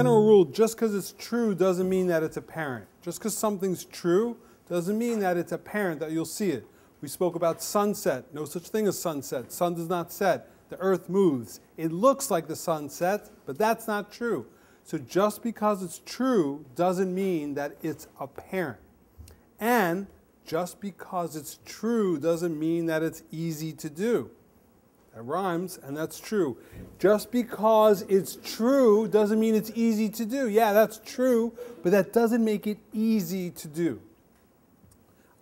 general rule, just because it's true doesn't mean that it's apparent. Just because something's true doesn't mean that it's apparent that you'll see it. We spoke about sunset. No such thing as sunset. Sun does not set. The earth moves. It looks like the sun sets, but that's not true. So just because it's true doesn't mean that it's apparent. And just because it's true doesn't mean that it's easy to do. That rhymes, and that's true. Just because it's true doesn't mean it's easy to do. Yeah, that's true, but that doesn't make it easy to do.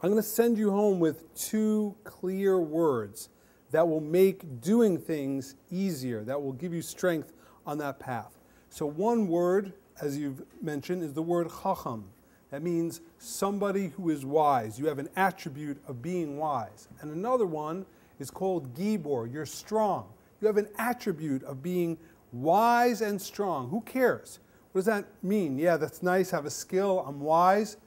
I'm going to send you home with 2 clear words that will make doing things easier, that will give you strength on that path. So one word, as you've mentioned, is the word chacham. That means somebody who is wise. You have an attribute of being wise. And another one is called gibor. You're strong. You have an attribute of being wise and strong. Who cares? What does that mean? Yeah, that's nice. Have a skill. I'm wise.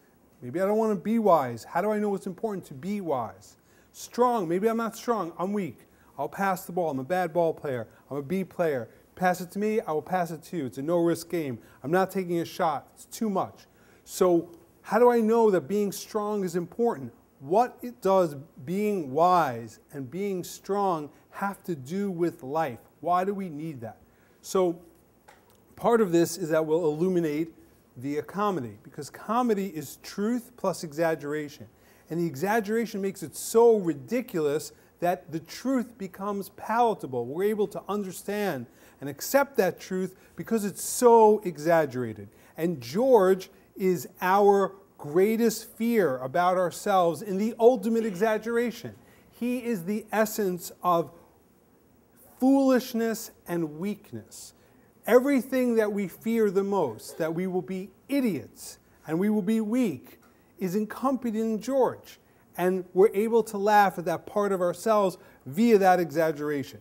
Maybe I don't want to be wise. How do I know what's important to be wise? Strong. Maybe I'm not strong. I'm weak. I'll pass the ball. I'm a bad ball player. I'm a B player. Pass it to me, I will pass it to you. It's a no-risk game. I'm not taking a shot. It's too much. So how do I know that being strong is important? What does being wise and being strong have to do with life? Why do we need that? So part of this is that we'll illuminate via comedy, because comedy is truth plus exaggeration. And the exaggeration makes it so ridiculous that the truth becomes palatable. We're able to understand and accept that truth because it's so exaggerated. And George is our greatest fear about ourselves in the ultimate exaggeration. He is the essence of foolishness and weakness. Everything that we fear the most, that we will be idiots and we will be weak, is encompassed in George. And we're able to laugh at that part of ourselves via that exaggeration.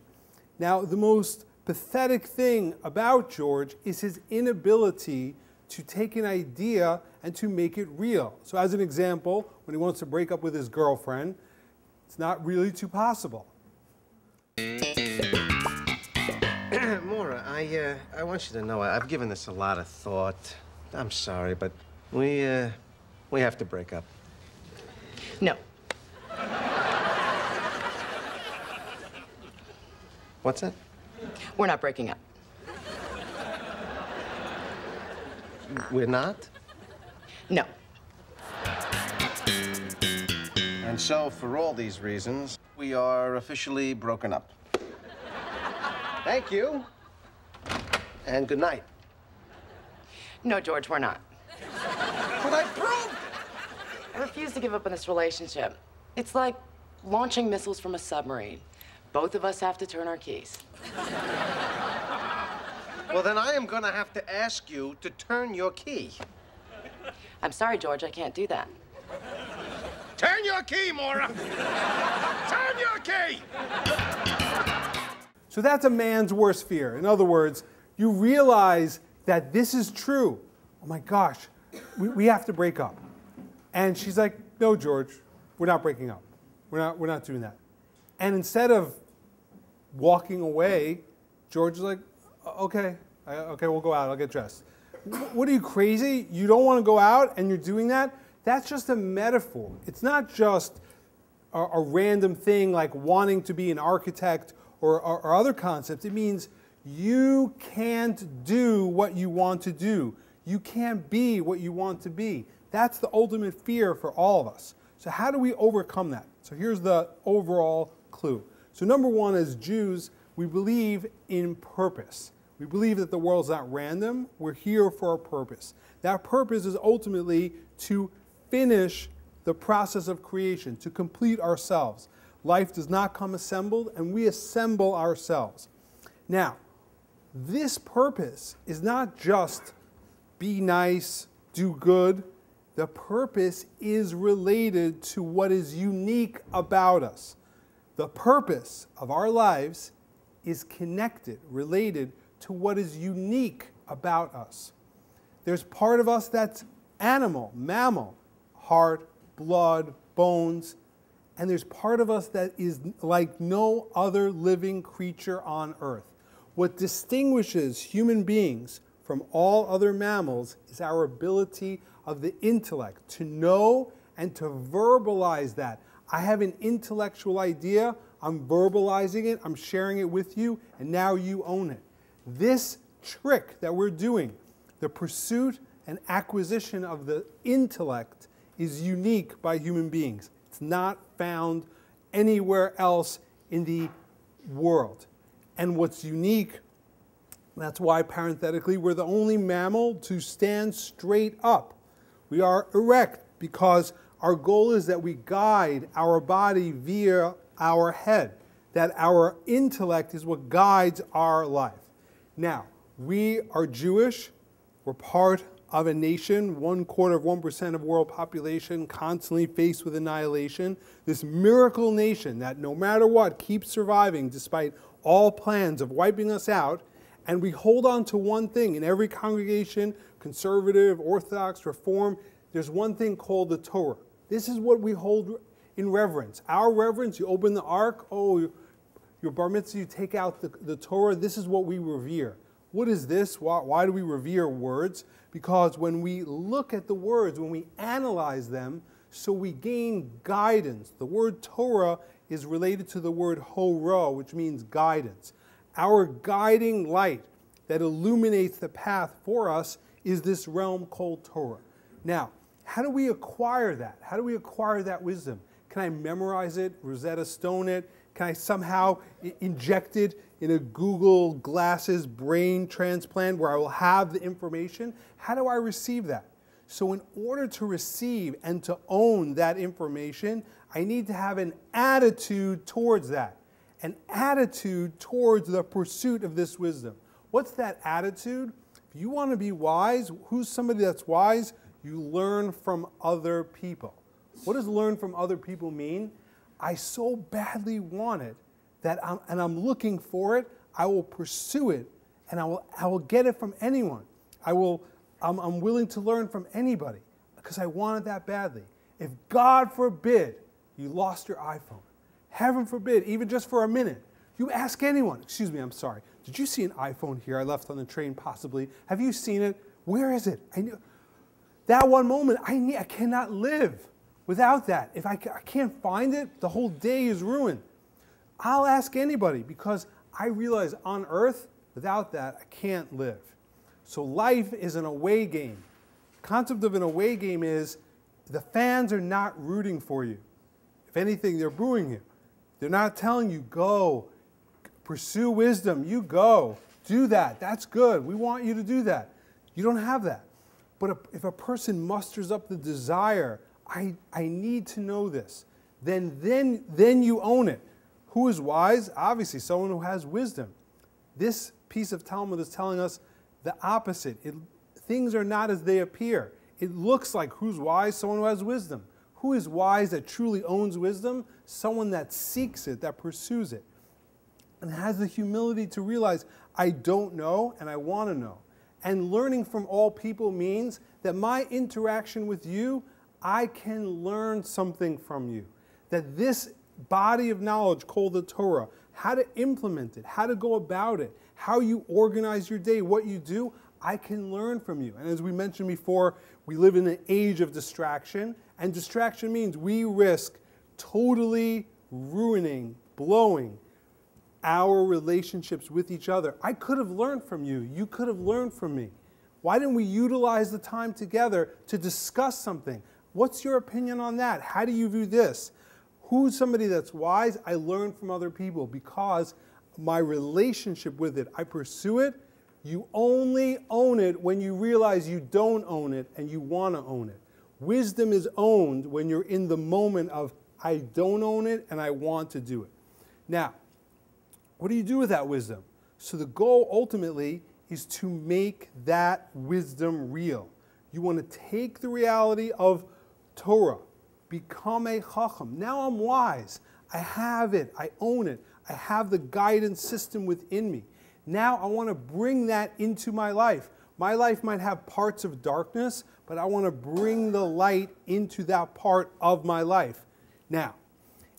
Now, the most pathetic thing about George is his inability to take an idea and to make it real. So as an example, when he wants to break up with his girlfriend, it's not really too possible. Maura, I want you to know I've given this a lot of thought. I'm sorry, but we have to break up. No. What's that? We're not breaking up. We're not? No. And so, for all these reasons, we are officially broken up. Thank you. And good night. No, George, we're not. But I proved! I refuse to give up on this relationship. It's like launching missiles from a submarine. Both of us have to turn our keys. Well, then I am going to have to ask you to turn your key. I'm sorry, George, I can't do that. Turn your key, Maura! Turn your key! So that's a man's worst fear. In other words, you realize that this is true. Oh my gosh, we have to break up. And she's like, no, George, we're not breaking up. We're not doing that. And instead of walking away, George is like, okay, we'll go out, I'll get dressed. What are you, crazy? You don't want to go out and you're doing that? That's just a metaphor. It's not just a random thing like wanting to be an architect or other concepts. It means you can't do what you want to do. You can't be what you want to be. That's the ultimate fear for all of us. So how do we overcome that? So here's the overall clue. So number one, as Jews, we believe in purpose. We believe that the world's not random. We're here for a purpose. That purpose is ultimately to finish the process of creation, to complete ourselves. Life does not come assembled, and we assemble ourselves. Now, this purpose is not just be nice, do good. The purpose is related to what is unique about us. The purpose of our lives is connected, related to what is unique about us. There's part of us that's animal, mammal, heart, blood, bones, and there's part of us that is like no other living creature on earth. What distinguishes human beings from all other mammals is our ability of the intellect to know and to verbalize that. I have an intellectual idea, I'm verbalizing it, I'm sharing it with you, and now you own it. This trick that we're doing, the pursuit and acquisition of the intellect, is unique by human beings. It's not found anywhere else in the world. And what's unique, that's why parenthetically we're the only mammal to stand straight up. We are erect because our goal is that we guide our body via our head, that our intellect is what guides our life. Now, we are Jewish, we're part of a nation, 1/4% of world population, constantly faced with annihilation. This miracle nation that no matter what keeps surviving despite all plans of wiping us out. And we hold on to one thing in every congregation, conservative, Orthodox, Reform, there's one thing called the Torah. This is what we hold in reverence. Our reverence, you open the ark, oh, your bar mitzvah, you take out the Torah, this is what we revere. What is this? Why do we revere words? Because when we look at the words, when we analyze them, so we gain guidance. The word Torah is related to the word hora, which means guidance. Our guiding light that illuminates the path for us is this realm called Torah. Now, how do we acquire that? How do we acquire that wisdom? Can I memorize it, Rosetta Stone it? Can I somehow inject it in a Google Glasses brain transplant where I will have the information? How do I receive that? So in order to receive and to own that information, I need to have an attitude towards that, an attitude towards the pursuit of this wisdom. What's that attitude? If you want to be wise, who's somebody that's wise? You learn from other people. What does learn from other people mean? I so badly want it that I'm looking for it, I will pursue it, and I will get it from anyone. I'm willing to learn from anybody because I want it that badly. If God forbid you lost your iPhone, heaven forbid, even just for a minute, you ask anyone, excuse me, I'm sorry, did you see an iPhone here I left on the train possibly? Have you seen it? Where is it? That one moment, I cannot live without that. If I can't find it, the whole day is ruined. I'll ask anybody because I realize on earth, without that, I can't live. So life is an away game. The concept of an away game is the fans are not rooting for you. If anything, they're booing you. They're not telling you, go, pursue wisdom, you go, do that, that's good, we want you to do that. You don't have that. But if a person musters up the desire, I need to know this, then you own it. Who is wise? Obviously, someone who has wisdom. This piece of Talmud is telling us the opposite. Things are not as they appear. It looks like who's wise? Someone who has wisdom. Who is wise that truly owns wisdom? Someone that seeks it, that pursues it, and has the humility to realize, I don't know and I want to know. And learning from all people means that my interaction with you, I can learn something from you. That this body of knowledge called the Torah, how to implement it, how to go about it, how you organize your day, what you do, I can learn from you. And as we mentioned before, we live in an age of distraction, and distraction means we risk totally ruining, blowing our relationships with each other. I could have learned from you. You could have learned from me. Why didn't we utilize the time together to discuss something? What's your opinion on that? How do you view this? Who's somebody that's wise? I learn from other people because my relationship with it, I pursue it. You only own it when you realize you don't own it and you want to own it. Wisdom is owned when you're in the moment of, I don't own it and I want to do it. Now, what do you do with that wisdom? So the goal ultimately is to make that wisdom real. You want to take the reality of Torah, become a chacham. Now I'm wise. I have it. I own it. I have the guidance system within me. Now I want to bring that into my life. My life might have parts of darkness, but I want to bring the light into that part of my life. Now,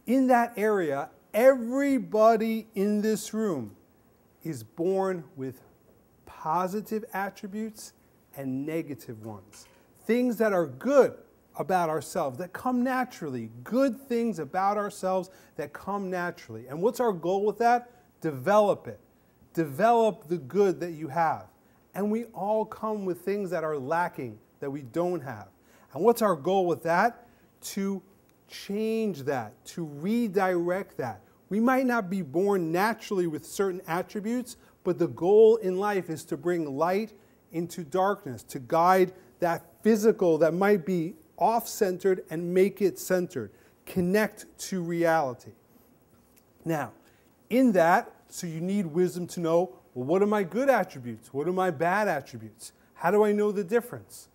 in that area, everybody in this room is born with positive attributes and negative ones. Things that are good about ourselves, that come naturally. Good things about ourselves that come naturally. And what's our goal with that? Develop it. Develop the good that you have. And we all come with things that are lacking, that we don't have. And what's our goal with that? To change that, to redirect that. We might not be born naturally with certain attributes, but the goal in life is to bring light into darkness, to guide that physical that might be off-centered and make it centered, connect to reality. Now, in that, so you need wisdom to know, well, what are my good attributes? What are my bad attributes? How do I know the difference?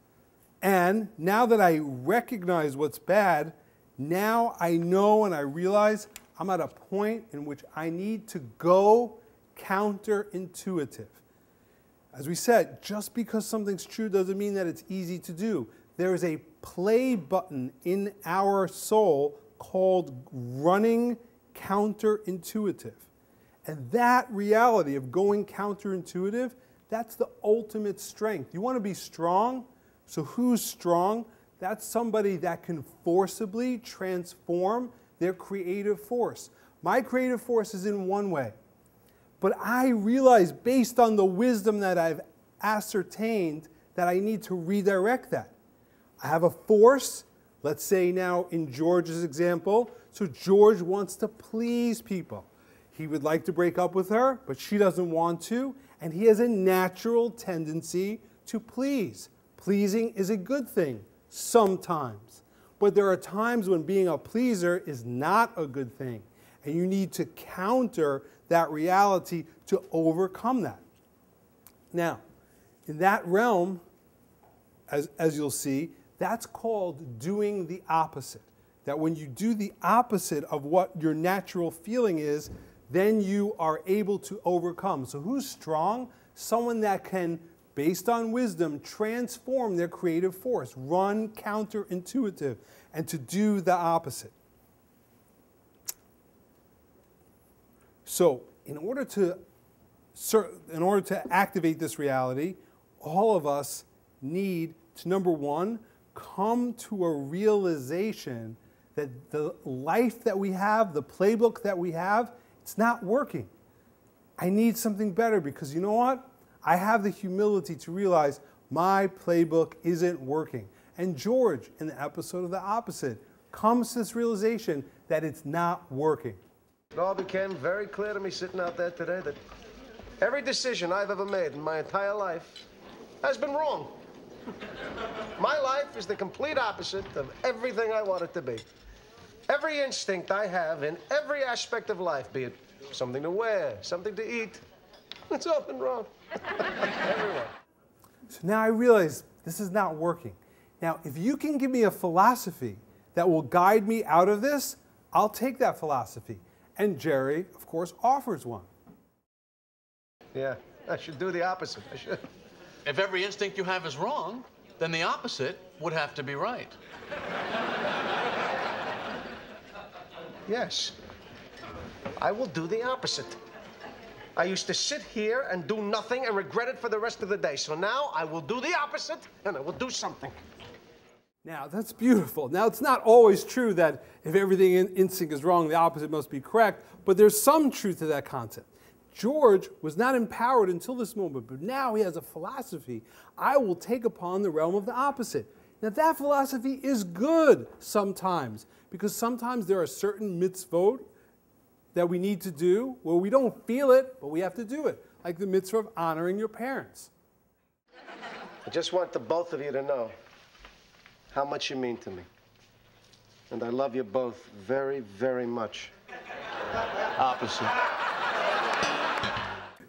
And now that I recognize what's bad, now I know and I realize I'm at a point in which I need to go counterintuitive. As we said, just because something's true doesn't mean that it's easy to do. There is a play button in our soul called running counterintuitive. And that reality of going counterintuitive, that's the ultimate strength. You want to be strong? So who's strong? That's somebody that can forcibly transform their creative force. My creative force is in one way. But I realize, based on the wisdom that I've ascertained, that I need to redirect that. I have a force, let's say now in George's example, so George wants to please people. He would like to break up with her, but she doesn't want to, and he has a natural tendency to please. Pleasing is a good thing, sometimes. But there are times when being a pleaser is not a good thing, and you need to counter that reality to overcome that. Now, in that realm, as you'll see, that's called doing the opposite. That when you do the opposite of what your natural feeling is, then you are able to overcome. So who's strong? Someone that can, based on wisdom, transform their creative force, run counterintuitive, and to do the opposite. So in order to activate this reality, all of us need to, number one, come to a realization that the life that we have, the playbook that we have, it's not working. I need something better because you know what? I have the humility to realize my playbook isn't working. And George, in the episode of The Opposite, comes to this realization that it's not working. It all became very clear to me sitting out there today that every decision I've ever made in my entire life has been wrong. My life is the complete opposite of everything I want it to be. Every instinct I have in every aspect of life, be it something to wear, something to eat, it's all been wrong. Everywhere. So now I realize this is not working. Now, if you can give me a philosophy that will guide me out of this, I'll take that philosophy. And Jerry, of course, offers one. Yeah, I should do the opposite. I should. If every instinct you have is wrong, then the opposite would have to be right. Yes. I will do the opposite. I used to sit here and do nothing and regret it for the rest of the day. So now I will do the opposite and I will do something. Now, that's beautiful. Now, it's not always true that if everything in instinct is wrong, the opposite must be correct, but there's some truth to that concept. George was not empowered until this moment, but now he has a philosophy. I will take upon the realm of the opposite. Now, that philosophy is good sometimes, because sometimes there are certain mitzvot that we need to do where we don't feel it, but we have to do it, like the mitzvah of honoring your parents. I just want the both of you to know how much you mean to me. And I love you both very, very much. Opposite.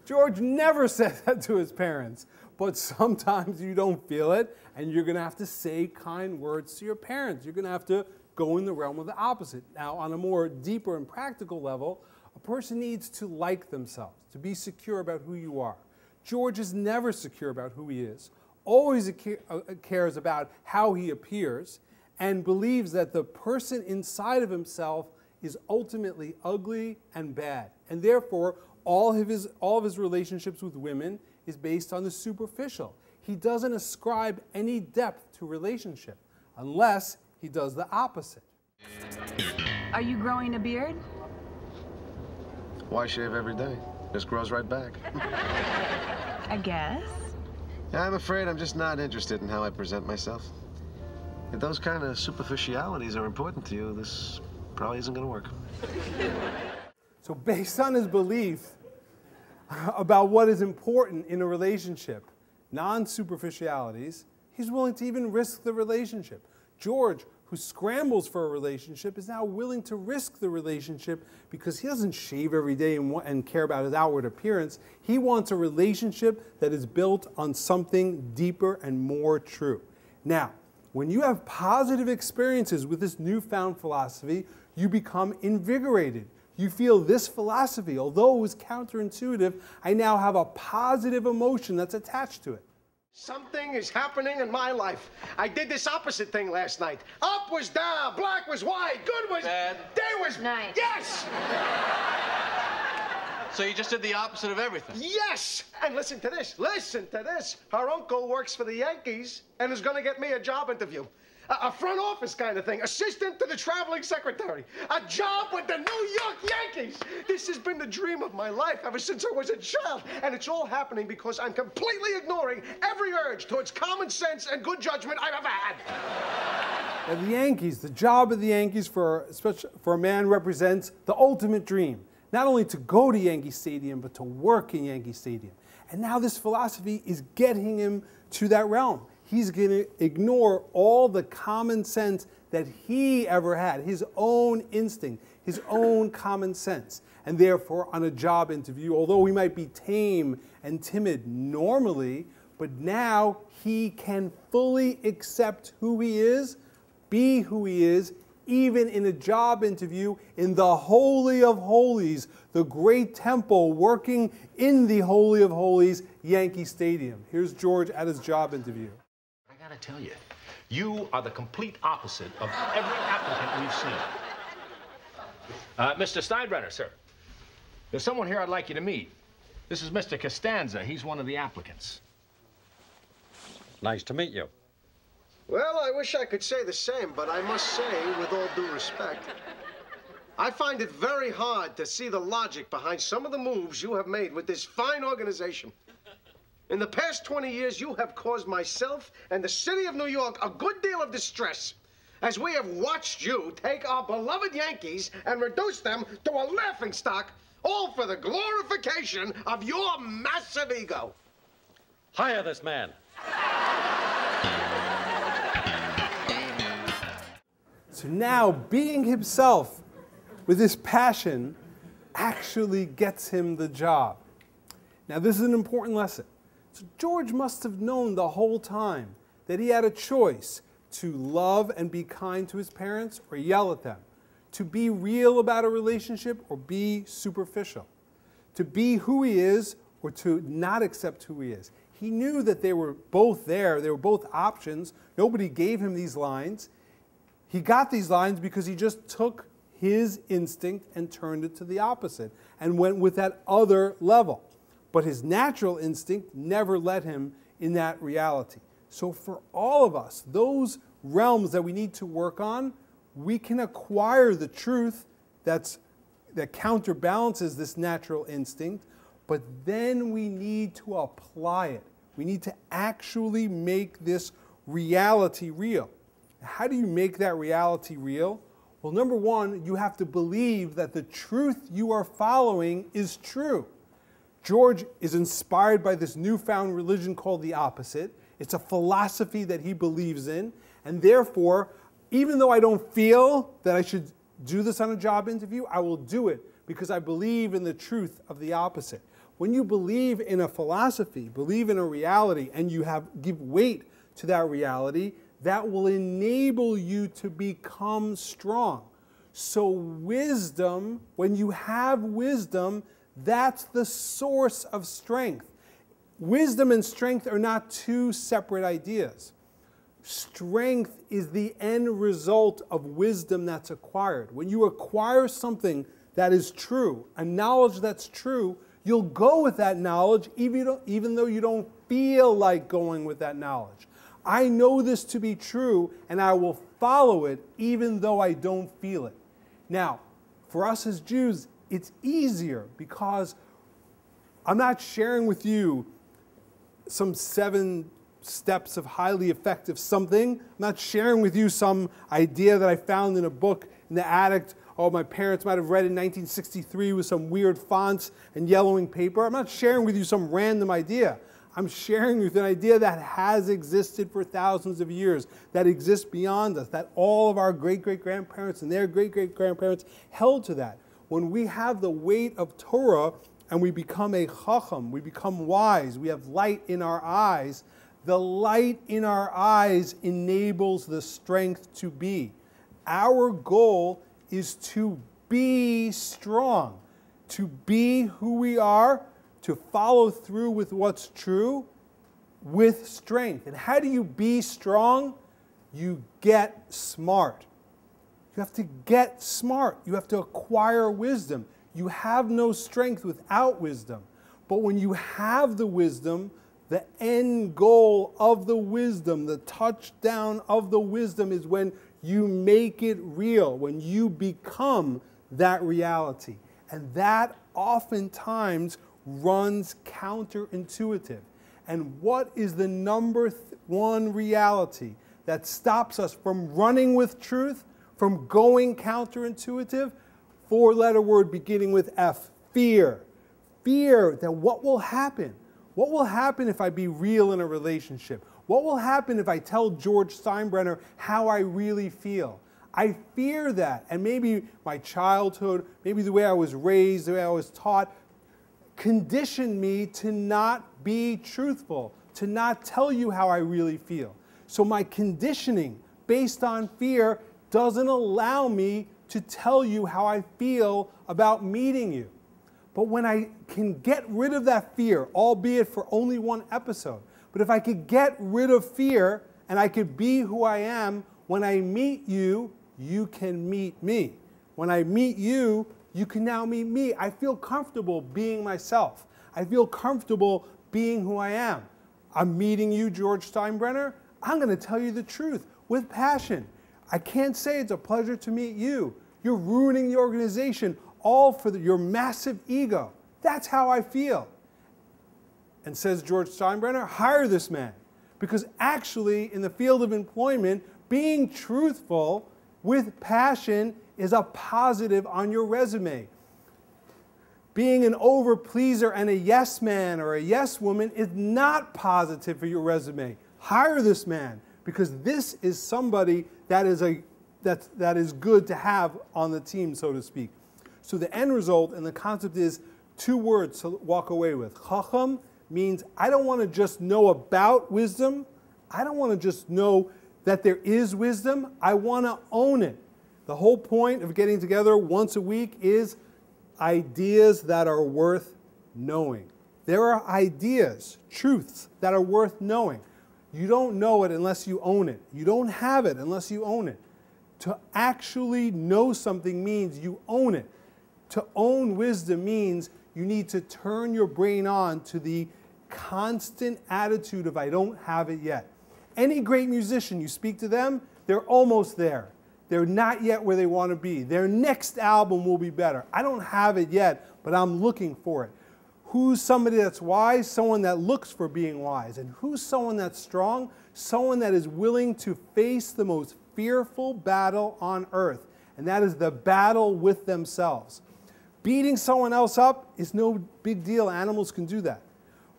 George never said that to his parents, but sometimes you don't feel it, and you're going to have to say kind words to your parents. You're going to have to go in the realm of the opposite. Now, on a more deeper and practical level, a person needs to like themselves, to be secure about who you are. George is never secure about who he is, always cares about how he appears, and believes that the person inside of himself is ultimately ugly and bad. And therefore, all of his relationships with women is based on the superficial. He doesn't ascribe any depth to relationship unless he does the opposite. Are you growing a beard? Why shave every day? Just grows right back. I guess. I'm afraid I'm just not interested in how I present myself. If those kind of superficialities are important to you, this probably isn't going to work. So based on his belief about what is important in a relationship, non-superficialities, he's willing to even risk the relationship. George, who scrambles for a relationship, is now willing to risk the relationship because he doesn't shave every day and care about his outward appearance. He wants a relationship that is built on something deeper and more true. Now, when you have positive experiences with this newfound philosophy, you become invigorated. You feel this philosophy, although it was counterintuitive, I now have a positive emotion that's attached to it. Something is happening in my life. I did this opposite thing last night. Up was down, black was white, good was bad, day was nice. Yes! So you just did the opposite of everything? Yes! And listen to this. Listen to this. Her uncle works for the Yankees and is going to get me a job interview. A front office kind of thing. Assistant to the traveling secretary. A job with the New York Yankees. This has been the dream of my life ever since I was a child. And it's all happening because I'm completely ignoring every urge towards common sense and good judgment I've ever had. Now, the Yankees, the job of the Yankees for a man represents the ultimate dream. Not only to go to Yankee Stadium, but to work in Yankee Stadium. And now this philosophy is getting him to that realm. He's going to ignore all the common sense that he ever had, his own instinct, his own common sense. And therefore, on a job interview, although he might be tame and timid normally, but now he can fully accept who he is, be who he is, even in a job interview in the Holy of Holies, the great temple working in the Holy of Holies, Yankee Stadium. Here's George at his job interview. I gotta tell you, you are the complete opposite of every applicant we've seen. Mr. Steinbrenner, sir. There's someone here I'd like you to meet. This is Mr. Costanza. He's one of the applicants. Nice to meet you. Well, I wish I could say the same, but I must say, with all due respect, I find it very hard to see the logic behind some of the moves you have made with this fine organization. In the past 20 years, you have caused myself and the city of New York a good deal of distress, as we have watched you take our beloved Yankees and reduce them to a laughingstock, all for the glorification of your massive ego. Hire this man. So now, being himself with this passion actually gets him the job. Now, this is an important lesson. So George must have known the whole time that he had a choice to love and be kind to his parents or yell at them, to be real about a relationship or be superficial, to be who he is or to not accept who he is. He knew that they were both there. They were both options. Nobody gave him these lines. He got these lines because he just took his instinct and turned it to the opposite and went with that other level. But his natural instinct never led him in that reality. So for all of us, those realms that we need to work on, we can acquire the truth that counterbalances this natural instinct, but then we need to apply it. We need to actually make this reality real. How do you make that reality real? Well, number one, you have to believe that the truth you are following is true. George is inspired by this newfound religion called the opposite. It's a philosophy that he believes in, and therefore, even though I don't feel that I should do this on a job interview, I will do it because I believe in the truth of the opposite. When you believe in a philosophy, believe in a reality, and you give weight to that reality, that will enable you to become strong. So wisdom, when you have wisdom, that's the source of strength. Wisdom and strength are not two separate ideas. Strength is the end result of wisdom that's acquired. When you acquire something that is true, a knowledge that's true, You'll go with that knowledge even though you don't feel like going with that knowledge. I know this to be true, and I will follow it even though I don't feel it. Now, for us as Jews, it's easier because I'm not sharing with you some 7 steps of highly effective something. I'm not sharing with you some idea that I found in a book in the attic. Oh, my parents might have read in 1963 with some weird fonts and yellowing paper. I'm not sharing with you some random idea. I'm sharing with you an idea that has existed for thousands of years, that exists beyond us, that all of our great-great-grandparents and their great-great-grandparents held to that. When we have the weight of Torah and we become a chacham, we become wise, we have light in our eyes, the light in our eyes enables the strength to be. Our goal is to be strong, to be who we are, to follow through with what's true with strength. And how do you be strong? You get smart. You have to get smart. You have to acquire wisdom. You have no strength without wisdom. But when you have the wisdom, the end goal of the wisdom, the touchdown of the wisdom is when you make it real, when you become that reality. And that oftentimes runs counterintuitive. And what is the number one reality that stops us from running with truth, from going counterintuitive? 4-letter word beginning with F, fear. Fear that what will happen? What will happen if I be real in a relationship? What will happen if I tell George Steinbrenner how I really feel? I fear that, and maybe my childhood, maybe the way I was raised, the way I was taught, conditioned me to not be truthful, to not tell you how I really feel. So my conditioning based on fear doesn't allow me to tell you how I feel about meeting you. But when I can get rid of that fear, albeit for only one episode, but if I could get rid of fear and I could be who I am, when I meet you, you can meet me. When I meet you, you can now meet me. I feel comfortable being myself. I feel comfortable being who I am. I'm meeting you, George Steinbrenner. I'm going to tell you the truth with passion. I can't say it's a pleasure to meet you. You're ruining the organization, all for your massive ego. That's how I feel. And says George Steinbrenner, hire this man. Because actually, in the field of employment, being truthful with passion is a positive on your resume. Being an over-pleaser and a yes man or a yes woman is not positive for your resume. Hire this man, because this is somebody that is good to have on the team, so to speak. So the end result and the concept is 2 words to walk away with. Chacham means I don't want to just know about wisdom. I don't want to just know that there is wisdom. I want to own it. The whole point of getting together once a week is ideas that are worth knowing. There are ideas, truths that are worth knowing. You don't know it unless you own it. You don't have it unless you own it. To actually know something means you own it. To own wisdom means you need to turn your brain on to the constant attitude of I don't have it yet. Any great musician, you speak to them, they're almost there. They're not yet where they want to be. Their next album will be better. I don't have it yet, but I'm looking for it. Who's somebody that's wise? Someone that looks for being wise. And who's someone that's strong? Someone that is willing to face the most fearful battle on earth. And that is the battle with themselves. Beating someone else up is no big deal. Animals can do that.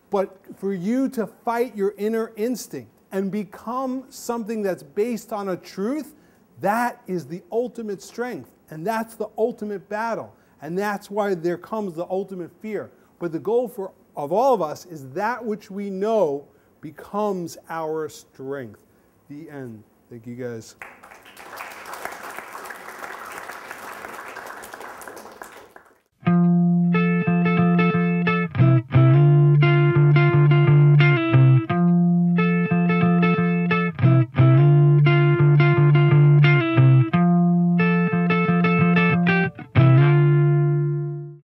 But for you to fight your inner instinct and become something that's based on a truth, that is the ultimate strength. And that's the ultimate battle. And that's why there comes the ultimate fear. But the goal of all of us is that which we know becomes our strength. The end. Thank you guys.